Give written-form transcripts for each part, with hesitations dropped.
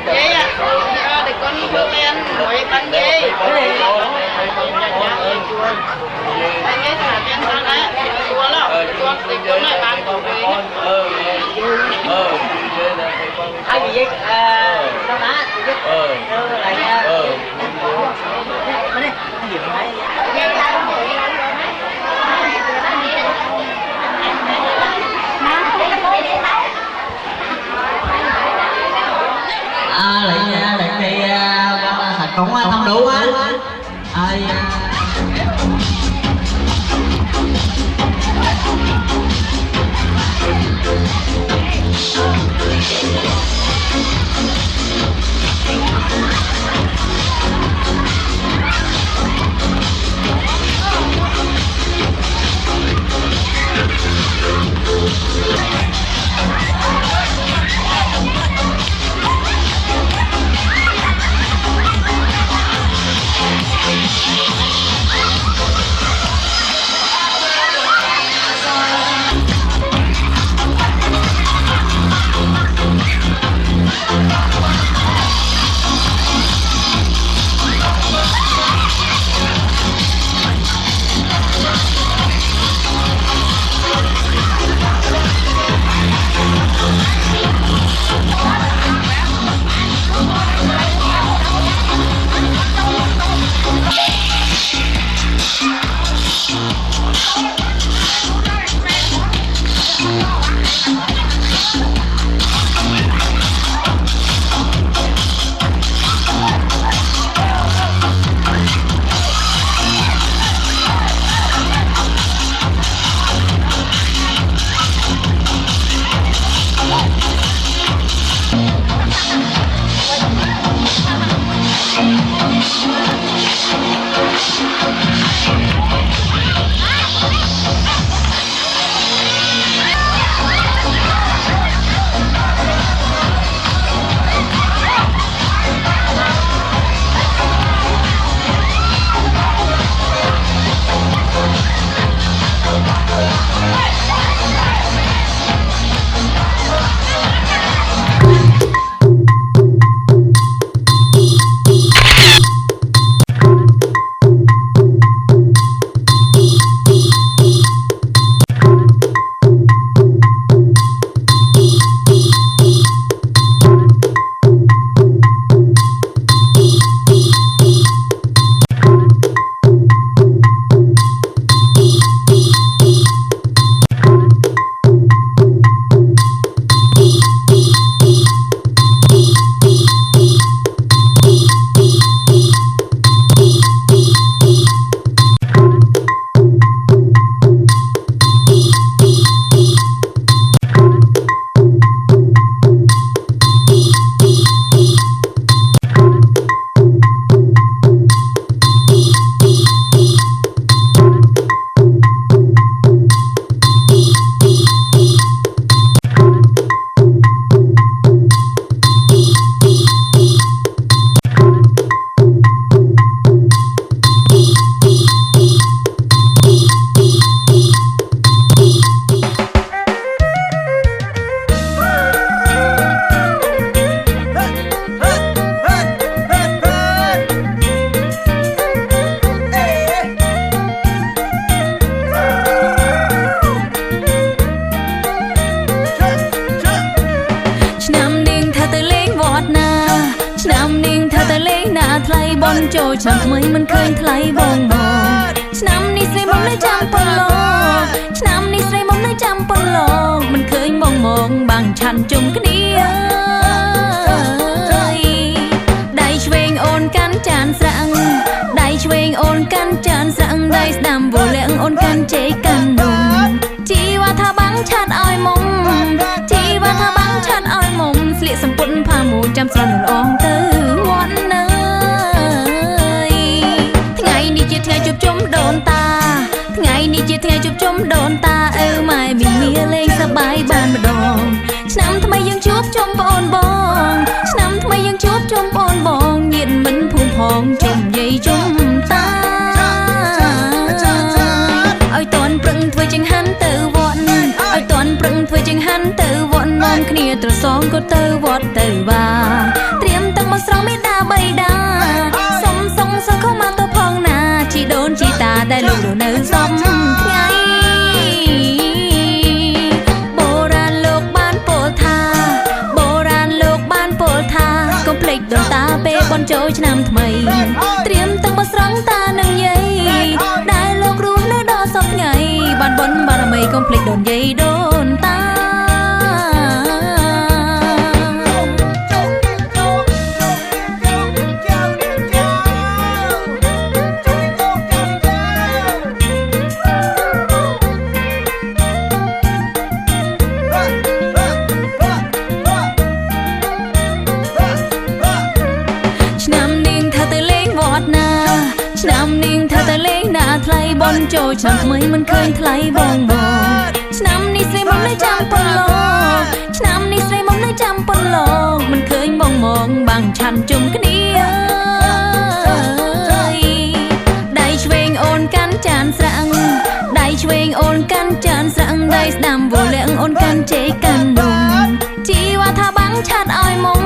Vậy à, thì con bước lên mỗi bánh gì? Bánh gì thả tiền ra đấy, chua lắm, chua thì con lại bán của quý. Ai gì vậy? Đâu má, gì vậy? Lại nha. Bên đây, gì vậy? Lại thì thật cũng không đủ á. ចូលឆ្នាំថ្មីមិនឃើញថ្លៃបងមកឆ្នាំនេះស្រីមកនៅចាំប៉ុណ្ណោះឆ្នាំនេះស្រីមកនៅចាំប៉ុណ្ណោះមិនឃើញបងមកបាំងឆាន់ជុំគ្នាដៃឆ្វេងអូនកាន់ចានស្រាំងដៃឆ្វេងអូនកាន់ចានស្រាំងដៃស្ដាំវលៀងអូនកាន់ជ័យកាន់នំជីវ៉ាថាបាំងឆាត់ឲ្យមុំជីវ៉ាថាបាំងឆាត់ឲ្យមុំស្លៀកសំពត់ផាមួចាំស្រន់អងទៅវត្តនៅថ្ងៃនេះជាថ្ងៃជួបជុំដូនតាថ្ងៃនេះជាថ្ងៃជួបជុំដូនតាអើម៉ែមីមីលេងសប្បាយបានម្ដងឆ្នាំថ្មីយើងជួបជុំប្អូនបងឆ្នាំថ្មីយើងជួបជុំប្អូនបងញាតិមិនភូមិផងជុំយាយជុំតាឲ្យតន់ប្រឹងធ្វើចង្ហាន់ទៅវត្តឲ្យតន់ប្រឹងធ្វើចង្ហាន់ទៅវត្តនាំគ្នាត្រសងក៏ទៅវត្តទៅវាត្រៀមទឹកមកស្រង់មេដាបៃតាសុំខំមកទៅផងណាជីដូនជីតាដែលលោកនៅសំថ្ងៃបុរាណលោកបានពោលថាបុរាណលោកបានពោលថាកុំភ្លេចដូនតាពេលបន់ចូលឆ្នាំថ្មីត្រៀមទឹកមកស្រង់តានឹងយាយដែលលោករស់នៅដល់សពថ្ងៃបានបន់បារមីកុំភ្លេចដូនយាយដូនតាឆ្នាំនាងថាទៅលេងណាថ្លៃបន់ចូលឆ្នាំថ្មីមិនឃើញថ្លៃបងមកឆ្នាំនេះស្រីមកនៅចាំប៉ុណ្ណោះឆ្នាំនេះស្រីមកនៅចាំប៉ុណ្ណោះមិនឃើញបងមកបាំងឆាន់ជុំគ្នាដៃឆ្វេងអូនកាន់ចានស្រាំងដៃឆ្វេងអូនកាន់ចានស្រាំងដៃស្ដាំវលៀងអូនកាន់ជ័យកាន់នំជីវ៉ាថាបាំងឆាត់ឲ្យមុំ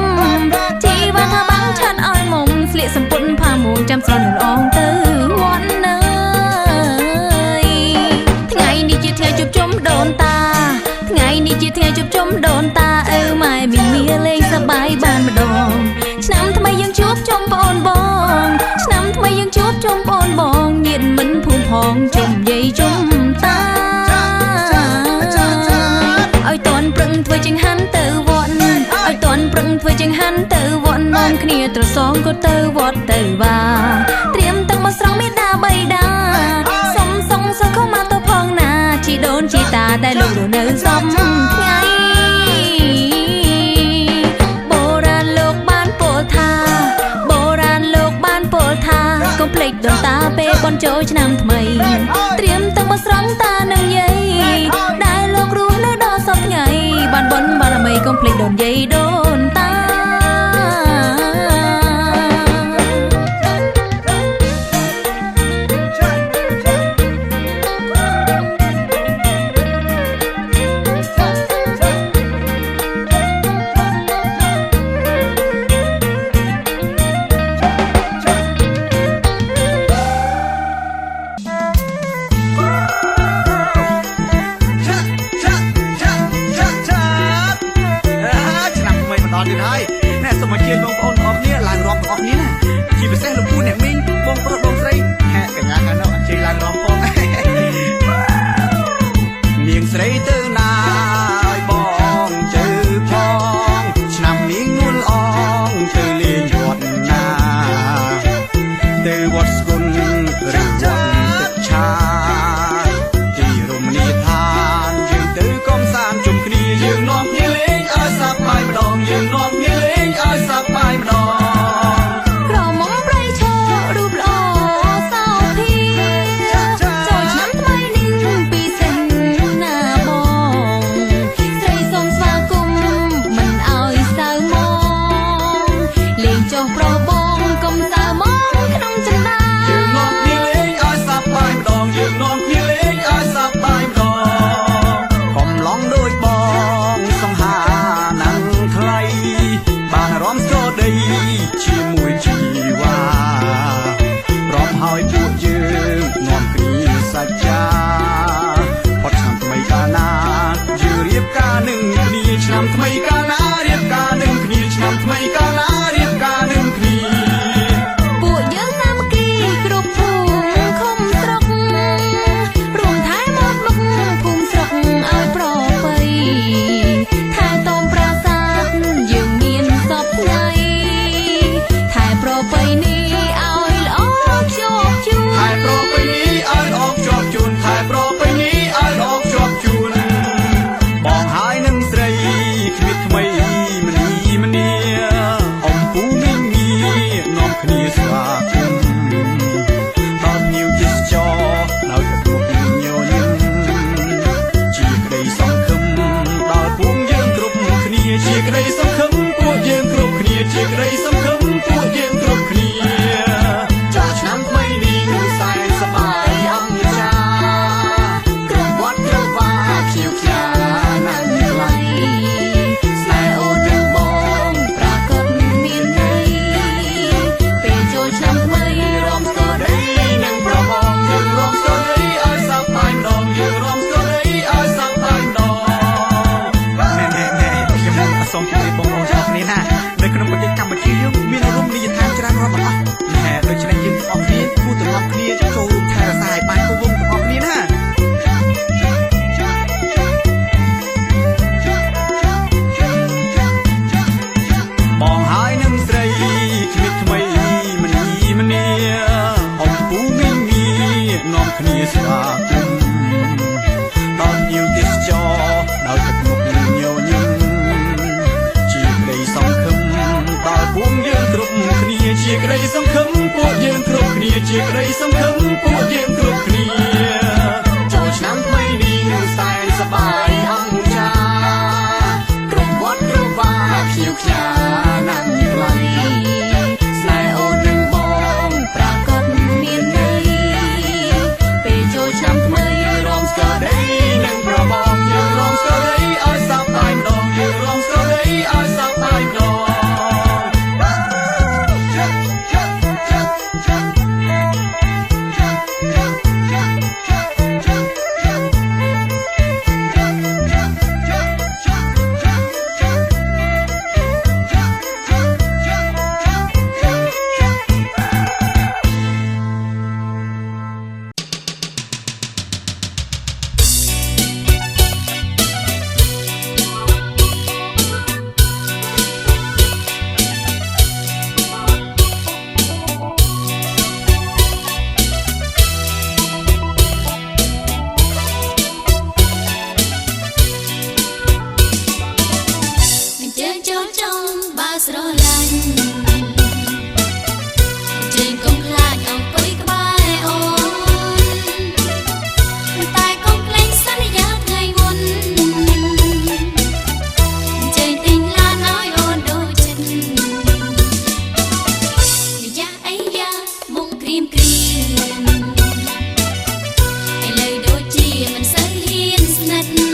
ជីវ៉ាថាបាំងឆាត់ឲ្យមុំស្លៀកសំពត់ផាមួចាំស្រន់អងទៅវត្តនៅថ្ងៃនេះជាថ្ងៃជួបជុំដូនតាថ្ងៃនេះជាថ្ងៃជួបជុំដូនតាអើម៉ែមីមីលេងសប្បាយបានម្ដងឆ្នាំថ្មីយើងជួបជុំប្អូនបងឆ្នាំថ្មីយើងជួបជុំប្អូនបងញាតិមិនភូមិផងជុំយាយជុំតាឲ្យតន់ប្រឹងធ្វើចង្ហាន់ទៅវត្តឲ្យតន់ប្រឹងធ្វើចង្ហាន់ទៅវត្តនាំគ្នាត្រសងក៏ទៅវត្តទៅវាត្រៀមទឹកមកស្រង់មេដាបៃតាសុំខំមកទៅផងណាជីដូនជីតាដែលលោកនៅសំថ្ងៃបុរាណលោកបានពោលថាបុរាណលោកបានពោលថាកុំភ្លេចដូនតាពេលបន់ចូលឆ្នាំថ្មីត្រៀមទឹកមកស្រង់តានឹងយាយដែលលោករស់នៅដល់សពថ្ងៃបានបន់បារមីកុំភ្លេចដូនយាយដូនតាយ ស្វាគមន៍ដល់ញៀវទេសចរដល់ទឹកមុខញញឹមជាក្តីសង្ឃឹមដល់ពួកយើងគ្រប់គ្នាជាក្តីសង្ឃឹមពួកយើងគ្រប់គ្នាជាក្តីសង្ឃឹមពួកយើងគ្រប់គ្នាចូលឆ្នាំថ្មីនេះនឹងសែនសប្បាយអង្ចាគ្រប់វត្តគ្រប់វាភ្ញៀវខ្ញាណាស់ថ្លៃស្នេហ៍អូននឹងបងប្រាកដមានន័យពេលចូលឆ្នាំថ្មីយើងរំស្គាល់ដីនឹងប្របងយើងរំស្គាល់ដីឲ្យសប្បាយម្ដងយើងរំស្គាល់ដីឲ្យសប្បាយម្ដងស្រឡាញ់ជើងកុំខ្លាចអង្គុយក្បែរអូនតែកុំក្លែងសន្យាថ្ងៃមុនជើងទិញឡានឲ្យអូនដូចចិត្តយ៉ាអីយ៉ាមុខក្រៀមក្រៀមឥឡូវដូចជាមិនសូវហ៊ានស្និទ្ធ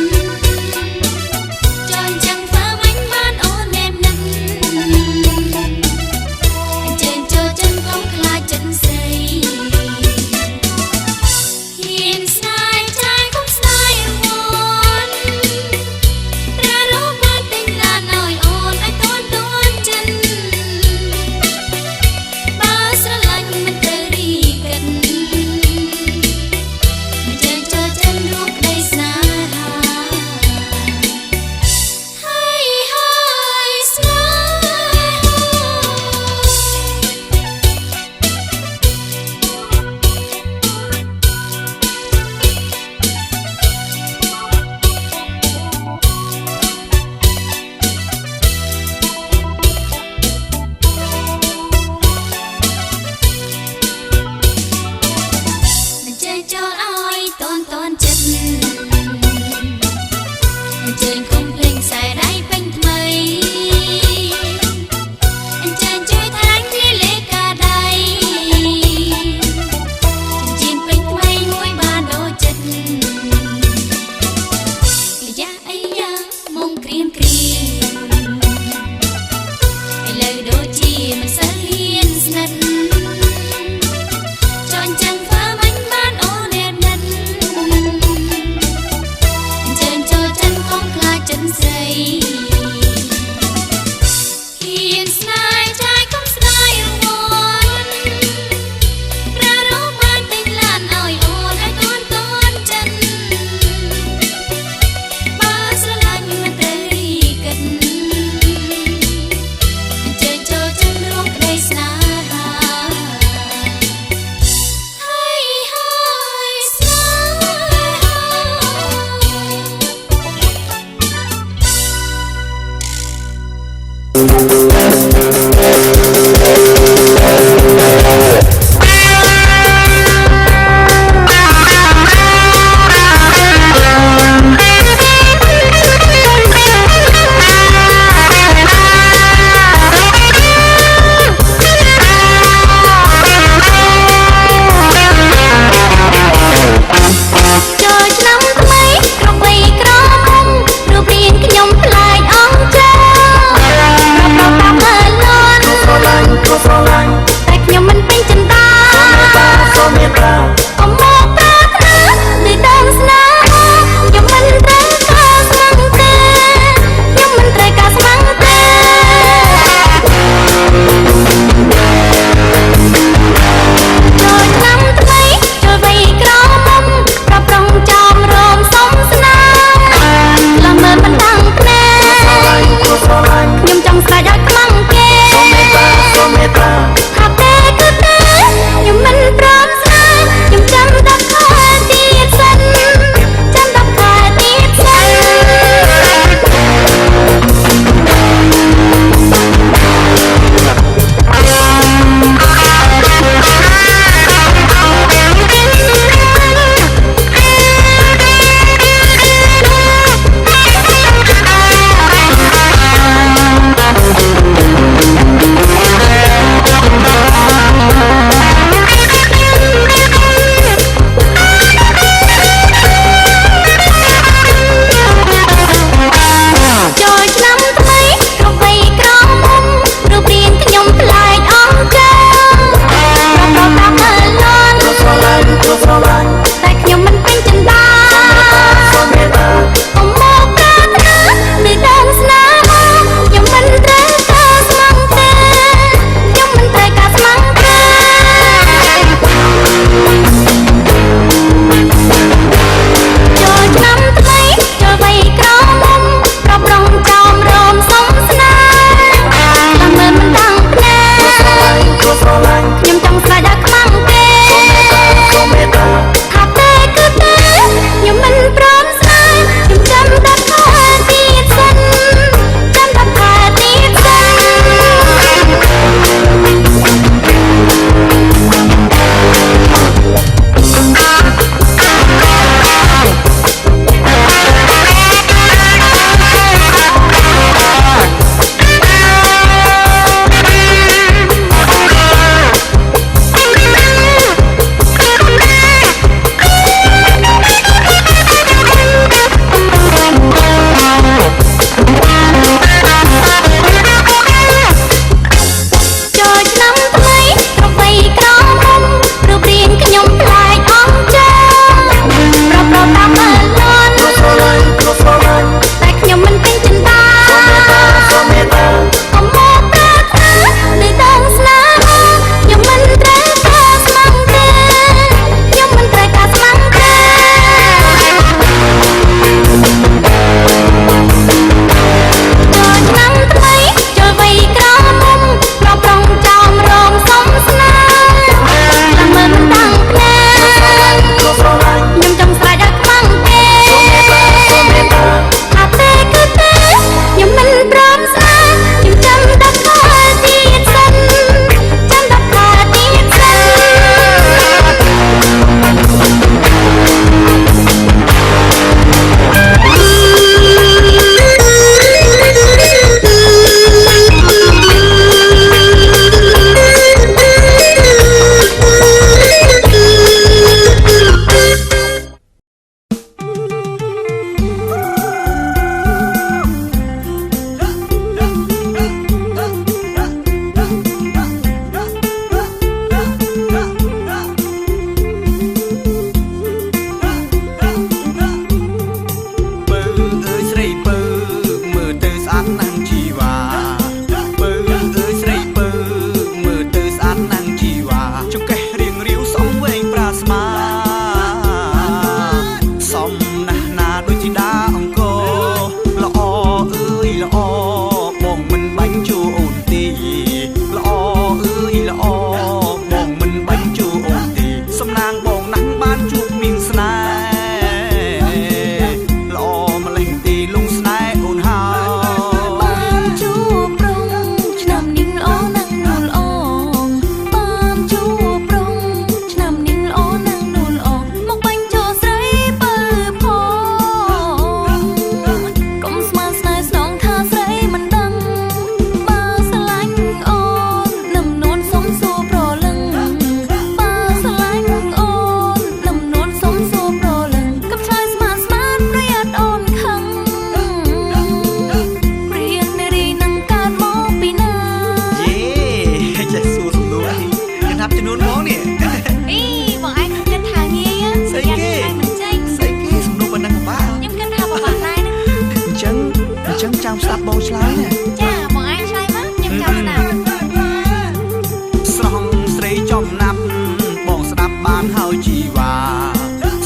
ហើយជីវ៉ា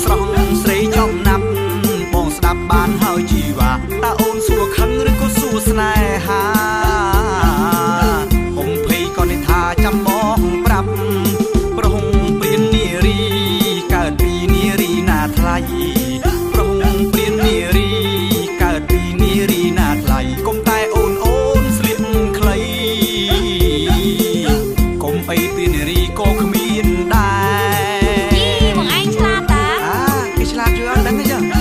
ស្រស់ស្រីចំណាប់បងស្ដាប់បានហើយជីវ៉ាតើអូនសួរខឹងឬក៏សួរស្នេហាកុំភ័យក៏និថាចាំមកប្រាប់ប្រហុងព្រាននារីកើតពីនារីណាថ្លៃប្រហុងព្រាននារីកើតពីនារីណាថ្លៃកុំតែអូនស្លៀកខ្លីកុំអីព្រាននារីក៏គ្មានដែរ បងឯងឆ្លាតតា គេឆ្លាតយូរអត់ដឹងទេចឹង